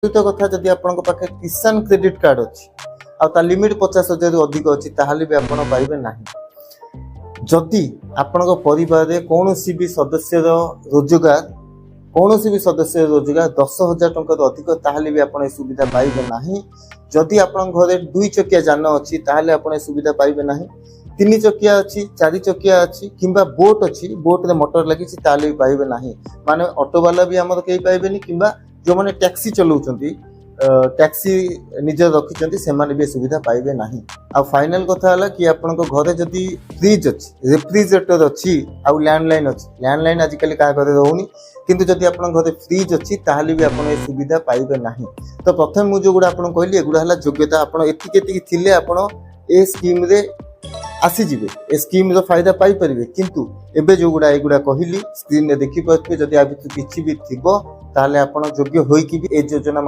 द्वितीय कथा जदि आपन पाखे किसान क्रेडिट कार्ड अच्छी आ लिमिट 50,000 अधिक अच्छी ताहले भी आपण पाइबे नहीं। जदि आपण परिवार कौन भी सदस्य रोजगार 10,000 टंका अधिक ताहले भी आपण सुविधा पाइबे नहीं। जदि आपण घरे 2 चकिया जान अच्छी ताहले आपण सुविधा पाइबे नहीं। 3 चकिया अच्छी 4 चकिया अच्छी किंबा बोट अच्छी बोट रे मोटर लगी ताहले भी पाइबे नहीं। माने ऑटो वाला भी हमर कई पाइबेनी किंबा जो माने टैक्सी चलाउछंती टैक्सी निजे रखिछंती से माने भी सुविधा पाइबे नहीं। आ फाइनल कथा हला कि आपन को घरे जदी फ्रिज अछि रेफ्रिजरेटर अछि आ लैंडलाइन अछि लैंडलाइन आज काली का घरे रहउनी किंतु जदी आपन घरे फ्रिज अछि ताहाली भी आपन ए सुविधा पाइबे नहीं। तो प्रथम मु जो गुडा आपन कहली एगुडा हला योग्यता आपन एतिके थिले आपन ए स्कीम रे आसी जिवे ए स्कीम रो फायदा पाई परिबे। किंतु एबे जो गुडा एगुडा कहली स्क्रीन रे देखि पाथबे जदी आ किछि भी थिबो ताहाले आपन योग्य होई कि भी ए योजना